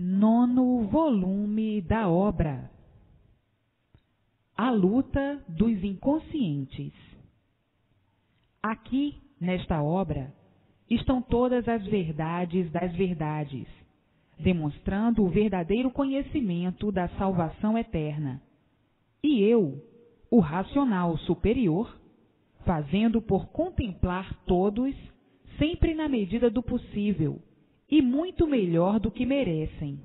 Nono volume da obra. A luta dos inconscientes. Aqui, nesta obra, estão todas as verdades das verdades, demonstrando o verdadeiro conhecimento da salvação eterna. E eu, o racional superior, fazendo por contemplar todos, sempre na medida do possível, e muito melhor do que merecem.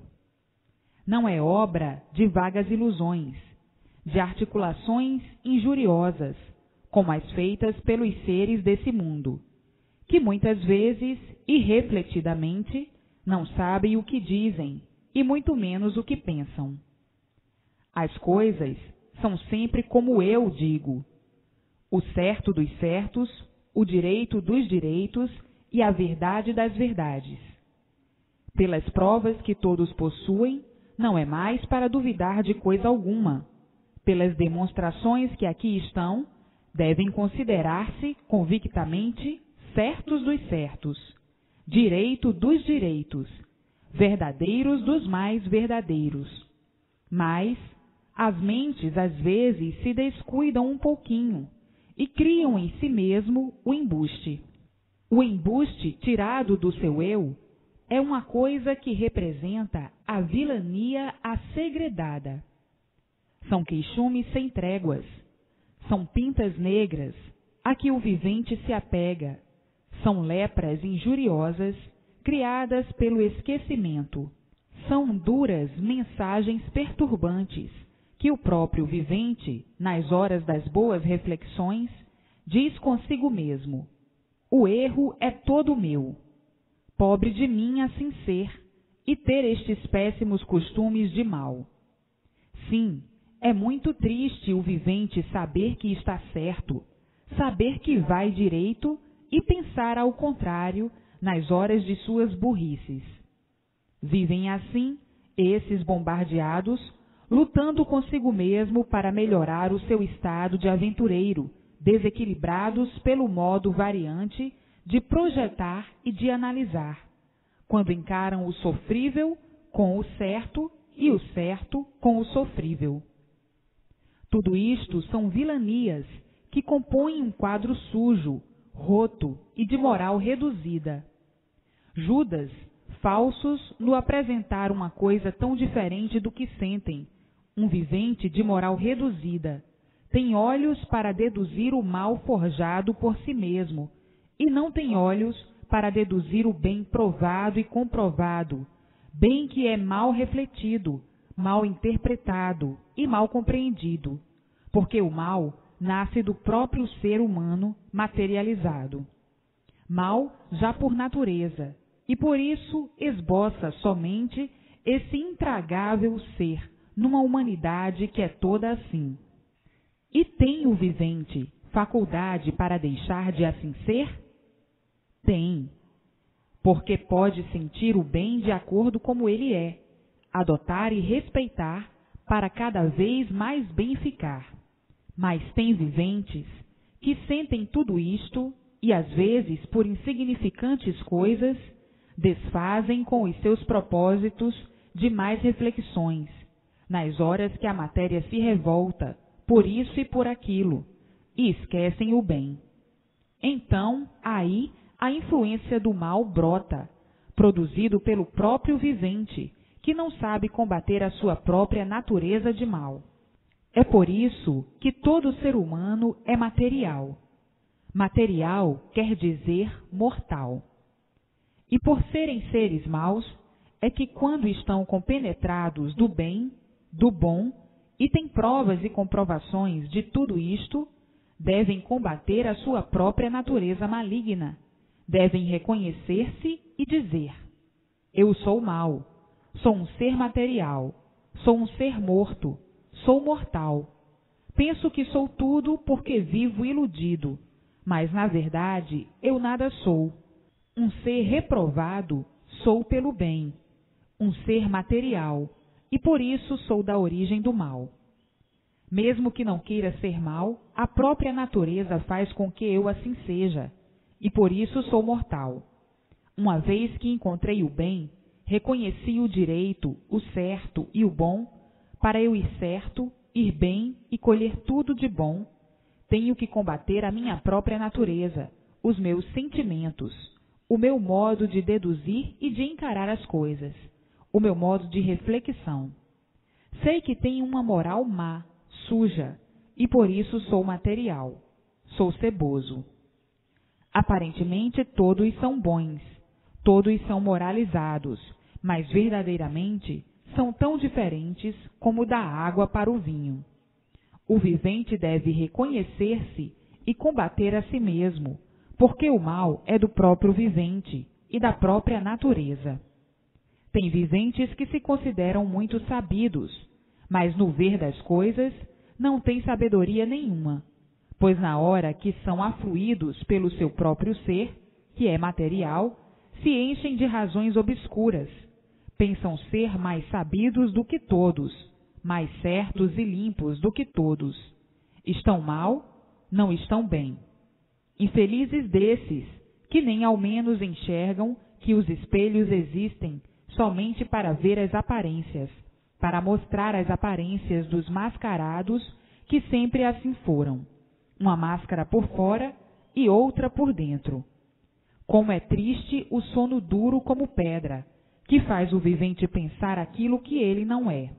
Não é obra de vagas ilusões, de articulações injuriosas, como as feitas pelos seres desse mundo, que muitas vezes, irrefletidamente, não sabem o que dizem e muito menos o que pensam. As coisas são sempre como eu digo: o certo dos certos, o direito dos direitos e a verdade das verdades. Pelas provas que todos possuem, não é mais para duvidar de coisa alguma. Pelas demonstrações que aqui estão, devem considerar-se convictamente certos dos certos, direito dos direitos, verdadeiros dos mais verdadeiros. Mas as mentes às vezes se descuidam um pouquinho e criam em si mesmo o embuste. O embuste tirado do seu eu é uma coisa que representa a vilania assegredada. São queixumes sem tréguas, são pintas negras a que o vivente se apega, são lepras injuriosas criadas pelo esquecimento, são duras mensagens perturbantes que o próprio vivente, nas horas das boas reflexões, diz consigo mesmo: o erro é todo meu. Pobre de mim assim ser, e ter estes péssimos costumes de mal. Sim, é muito triste o vivente saber que está certo, saber que vai direito e pensar ao contrário nas horas de suas burrices. Vivem assim, esses bombardeados, lutando consigo mesmo para melhorar o seu estado de aventureiro, desequilibrados pelo modo variante de projetar e de analisar, quando encaram o sofrível com o certo e o certo com o sofrível. Tudo isto são vilanias que compõem um quadro sujo, roto e de moral reduzida. Judas, falsos no apresentar uma coisa tão diferente do que sentem, um vivente de moral reduzida, tem olhos para deduzir o mal forjado por si mesmo, e não tem olhos para deduzir o bem provado e comprovado, bem que é mal refletido, mal interpretado e mal compreendido, porque o mal nasce do próprio ser humano materializado. Mal já por natureza, e por isso esboça somente esse intragável ser numa humanidade que é toda assim. E tem o vivente faculdade para deixar de assim ser? Tem, porque pode sentir o bem de acordo como ele é, adotar e respeitar para cada vez mais bem ficar. Mas tem viventes que sentem tudo isto e, às vezes, por insignificantes coisas, desfazem com os seus propósitos de mais reflexões, nas horas que a matéria se revolta por isso e por aquilo, e esquecem o bem. Então, aí, a influência do mal brota, produzido pelo próprio vivente, que não sabe combater a sua própria natureza de mal. É por isso que todo ser humano é material. Material quer dizer mortal. E por serem seres maus, é que quando estão compenetrados do bem, do bom, e têm provas e comprovações de tudo isto, devem combater a sua própria natureza maligna. Devem reconhecer-se e dizer: eu sou mau, sou um ser material, sou um ser morto, sou mortal. Penso que sou tudo porque vivo iludido, mas na verdade eu nada sou. Um ser reprovado sou pelo bem, um ser material, e por isso sou da origem do mal. Mesmo que não queira ser mal, a própria natureza faz com que eu assim seja, e por isso sou mortal. Uma vez que encontrei o bem, reconheci o direito, o certo e o bom, para eu ir certo, ir bem e colher tudo de bom, tenho que combater a minha própria natureza, os meus sentimentos, o meu modo de deduzir e de encarar as coisas, o meu modo de reflexão. Sei que tenho uma moral má, suja, e por isso sou material, sou ceboso. Aparentemente todos são bons, todos são moralizados, mas verdadeiramente são tão diferentes como da água para o vinho. O vivente deve reconhecer-se e combater a si mesmo, porque o mal é do próprio vivente e da própria natureza. Tem viventes que se consideram muito sabidos, mas no ver das coisas não têm sabedoria nenhuma, pois na hora que são afluídos pelo seu próprio ser, que é material, se enchem de razões obscuras, pensam ser mais sabidos do que todos, mais certos e limpos do que todos. Estão mal, não estão bem. Infelizes desses, que nem ao menos enxergam que os espelhos existem somente para ver as aparências, para mostrar as aparências dos mascarados que sempre assim foram, uma máscara por fora e outra por dentro. Como é triste o sono duro como pedra, que faz o vivente pensar aquilo que ele não é.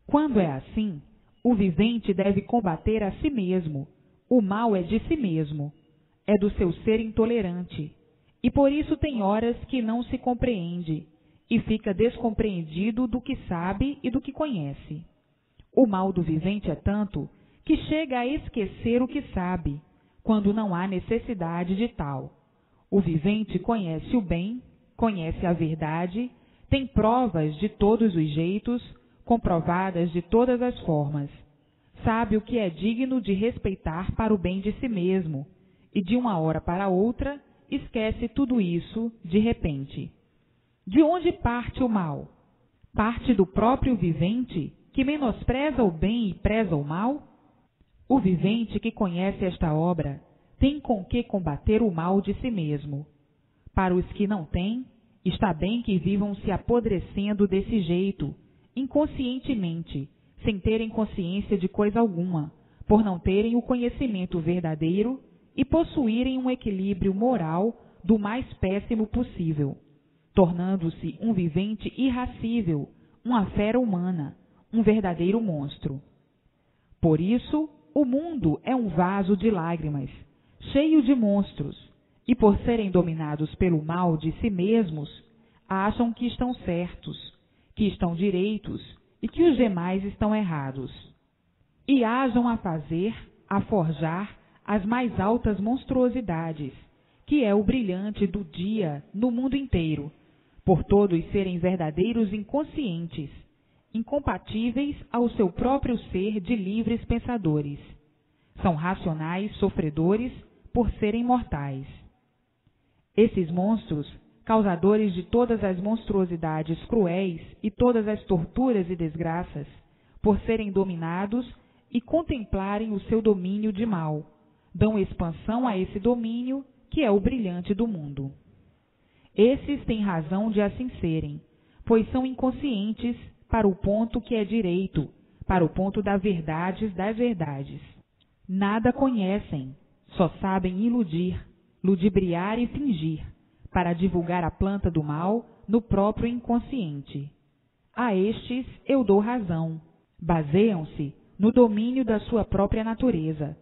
Quando é assim, o vivente deve combater a si mesmo. O mal é de si mesmo, é do seu ser intolerante, e por isso tem horas que não se compreende, e fica descompreendido do que sabe e do que conhece. O mal do vivente é tanto que chega a esquecer o que sabe, quando não há necessidade de tal. O vivente conhece o bem, conhece a verdade, tem provas de todos os jeitos, comprovadas de todas as formas. Sabe o que é digno de respeitar para o bem de si mesmo, e de uma hora para outra esquece tudo isso de repente. De onde parte o mal? Parte do próprio vivente, que menospreza o bem e preza o mal? O vivente que conhece esta obra tem com que combater o mal de si mesmo. Para os que não têm, está bem que vivam se apodrecendo desse jeito, inconscientemente, sem terem consciência de coisa alguma, por não terem o conhecimento verdadeiro e possuírem um equilíbrio moral do mais péssimo possível, tornando-se um vivente irracível, uma fera humana, um verdadeiro monstro. Por isso, o mundo é um vaso de lágrimas, cheio de monstros, e por serem dominados pelo mal de si mesmos, acham que estão certos, que estão direitos e que os demais estão errados. E hajam a fazer, a forjar as mais altas monstruosidades, que é o brilhante do dia no mundo inteiro, por todos serem verdadeiros inconscientes, incompatíveis ao seu próprio ser de livres pensadores. São racionais sofredores por serem mortais. Esses monstros, causadores de todas as monstruosidades cruéis e todas as torturas e desgraças, por serem dominados e contemplarem o seu domínio de mal, dão expansão a esse domínio que é o brilhante do mundo. Esses têm razão de assim serem, pois são inconscientes para o ponto que é direito, para o ponto das verdades. Nada conhecem, só sabem iludir, ludibriar e fingir, para divulgar a planta do mal no próprio inconsciente. A estes eu dou razão. Baseiam-se no domínio da sua própria natureza.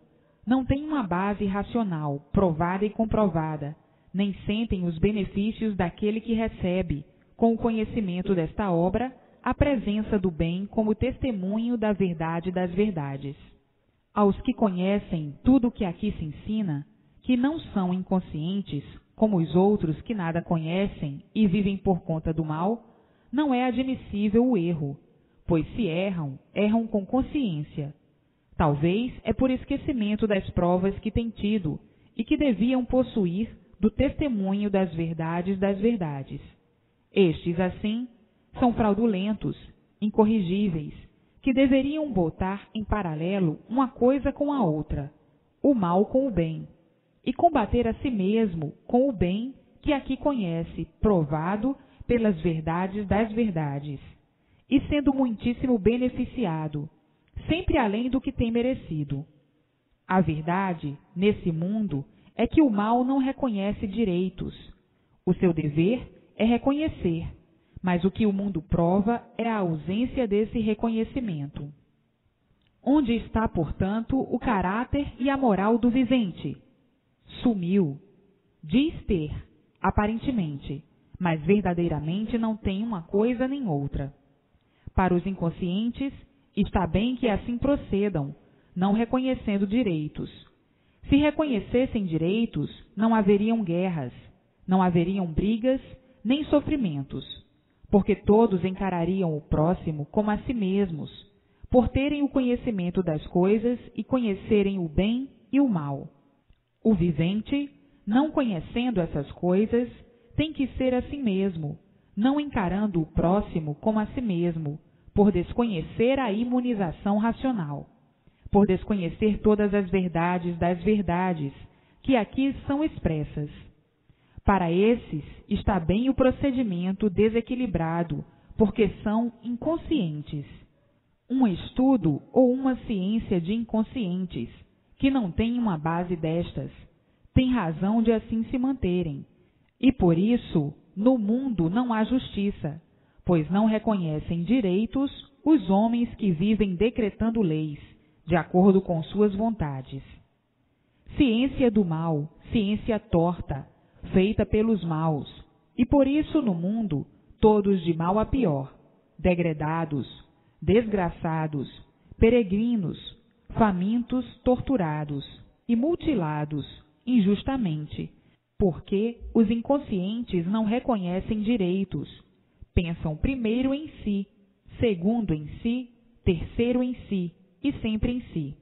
Não têm uma base racional, provada e comprovada, nem sentem os benefícios daquele que recebe, com o conhecimento desta obra, a presença do bem como testemunho da verdade das verdades. Aos que conhecem tudo o que aqui se ensina, que não são inconscientes, como os outros que nada conhecem e vivem por conta do mal, não é admissível o erro, pois se erram, erram com consciência. Talvez é por esquecimento das provas que têm tido e que deviam possuir do testemunho das verdades. Estes, assim, são fraudulentos, incorrigíveis, que deveriam botar em paralelo uma coisa com a outra, o mal com o bem, e combater a si mesmo com o bem que aqui conhece, provado pelas verdades das verdades, e sendo muitíssimo beneficiado, sempre além do que tem merecido. A verdade, nesse mundo, é que o mal não reconhece direitos. O seu dever é reconhecer, mas o que o mundo prova é a ausência desse reconhecimento. Onde está, portanto, o caráter e a moral do vivente? Sumiu. Diz ter, aparentemente, mas verdadeiramente não tem uma coisa nem outra. Para os inconscientes, está bem que assim procedam, não reconhecendo direitos. Se reconhecessem direitos, não haveriam guerras, não haveriam brigas, nem sofrimentos, porque todos encarariam o próximo como a si mesmos, por terem o conhecimento das coisas e conhecerem o bem e o mal. O vivente, não conhecendo essas coisas, tem que ser a si mesmo, não encarando o próximo como a si mesmo, por desconhecer a imunização racional, por desconhecer todas as verdades das verdades, que aqui são expressas. Para esses está bem o procedimento desequilibrado, porque são inconscientes. Um estudo ou uma ciência de inconscientes, que não tem uma base destas, tem razão de assim se manterem. E por isso, no mundo não há justiça, pois não reconhecem direitos os homens que vivem decretando leis, de acordo com suas vontades. Ciência do mal, ciência torta, feita pelos maus, e por isso no mundo, todos de mal a pior, degredados, desgraçados, peregrinos, famintos, torturados e mutilados injustamente, porque os inconscientes não reconhecem direitos, pensam primeiro em si, segundo em si, terceiro em si e sempre em si.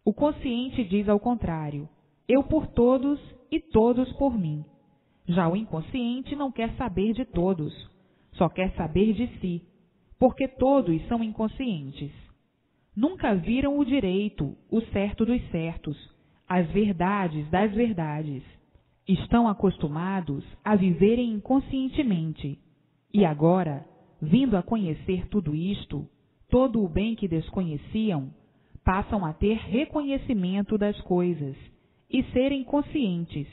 O consciente diz ao contrário, eu por todos e todos por mim. Já o inconsciente não quer saber de todos, só quer saber de si, porque todos são inconscientes. Nunca viram o direito, o certo dos certos, as verdades das verdades. Estão acostumados a viverem inconscientemente. E agora, vindo a conhecer tudo isto, todo o bem que desconheciam, passam a ter reconhecimento das coisas e serem conscientes,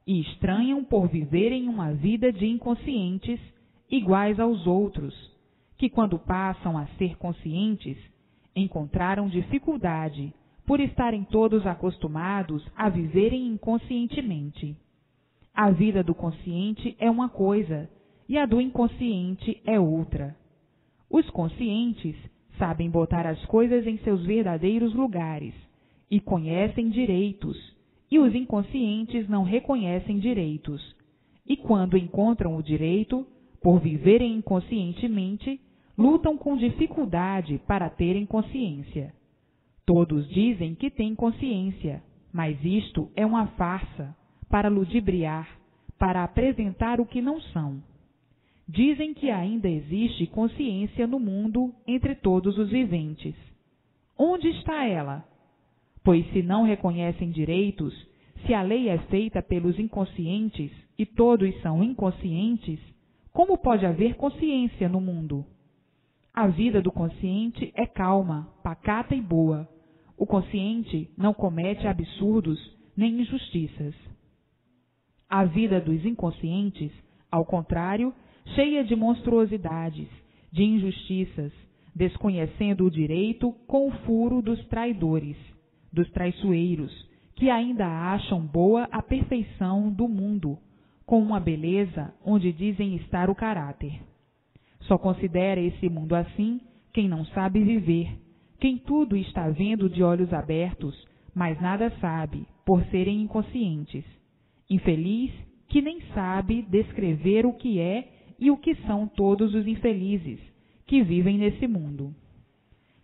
e estranham por viverem uma vida de inconscientes iguais aos outros, que quando passam a ser conscientes, encontraram dificuldade por estarem todos acostumados a viverem inconscientemente. A vida do consciente é uma coisa e a do inconsciente é outra. Os conscientes sabem botar as coisas em seus verdadeiros lugares e conhecem direitos, e os inconscientes não reconhecem direitos. E quando encontram o direito, por viverem inconscientemente, lutam com dificuldade para terem consciência. Todos dizem que têm consciência, mas isto é uma farsa, para ludibriar, para apresentar o que não são. Dizem que ainda existe consciência no mundo entre todos os viventes. Onde está ela? Pois se não reconhecem direitos, se a lei é feita pelos inconscientes e todos são inconscientes, como pode haver consciência no mundo? A vida do consciente é calma, pacata e boa. O consciente não comete absurdos nem injustiças. A vida dos inconscientes, ao contrário, cheia de monstruosidades, de injustiças, desconhecendo o direito com o furo dos traidores, dos traiçoeiros, que ainda acham boa a perfeição do mundo, com uma beleza onde dizem estar o caráter. Só considera esse mundo assim quem não sabe viver, quem tudo está vendo de olhos abertos, mas nada sabe, por serem inconscientes. Infeliz que nem sabe descrever o que é e o que são todos os infelizes que vivem nesse mundo.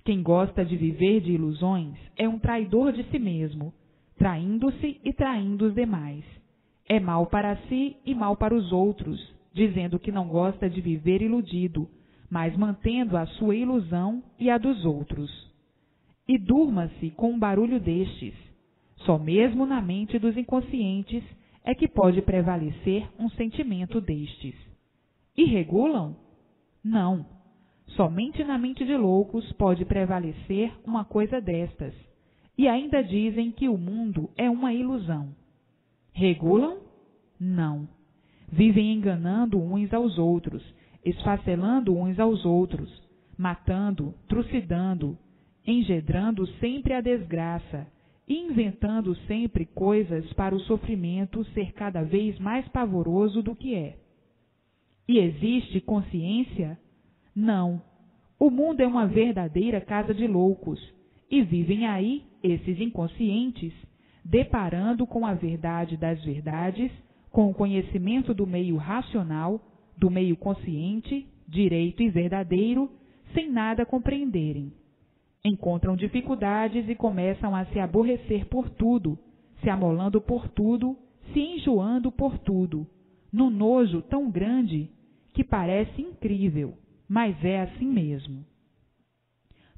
Quem gosta de viver de ilusões é um traidor de si mesmo, traindo-se e traindo os demais. É mal para si e mal para os outros, dizendo que não gosta de viver iludido, mas mantendo a sua ilusão e a dos outros. E durma-se com um barulho destes. Só mesmo na mente dos inconscientes é que pode prevalecer um sentimento destes. E regulam? Não. Somente na mente de loucos pode prevalecer uma coisa destas. E ainda dizem que o mundo é uma ilusão. Regulam? Não. Vivem enganando uns aos outros, esfacelando uns aos outros, matando, trucidando, engendrando sempre a desgraça e inventando sempre coisas para o sofrimento ser cada vez mais pavoroso do que é. E existe consciência? Não. O mundo é uma verdadeira casa de loucos, e vivem aí esses inconscientes, deparando com a verdade das verdades, com o conhecimento do meio racional, do meio consciente, direito e verdadeiro, sem nada compreenderem. Encontram dificuldades e começam a se aborrecer por tudo, se amolando por tudo, se enjoando por tudo, num nojo tão grande que parece incrível, mas é assim mesmo.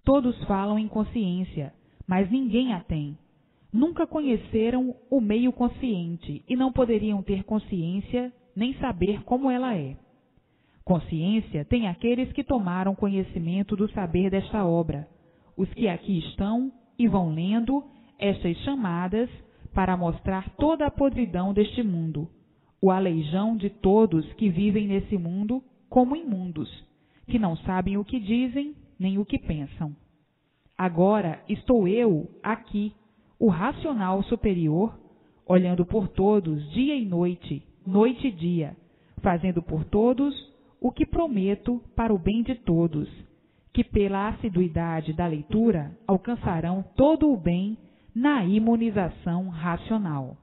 Todos falam em consciência, mas ninguém a tem. Nunca conheceram o meio consciente e não poderiam ter consciência nem saber como ela é. Consciência tem aqueles que tomaram conhecimento do saber desta obra, os que aqui estão e vão lendo estas chamadas para mostrar toda a podridão deste mundo, o aleijão de todos que vivem nesse mundo como imundos, que não sabem o que dizem nem o que pensam. Agora estou eu aqui, o racional superior, olhando por todos dia e noite, noite e dia, fazendo por todos o que prometo para o bem de todos, que pela assiduidade da leitura alcançarão todo o bem na imunização racional.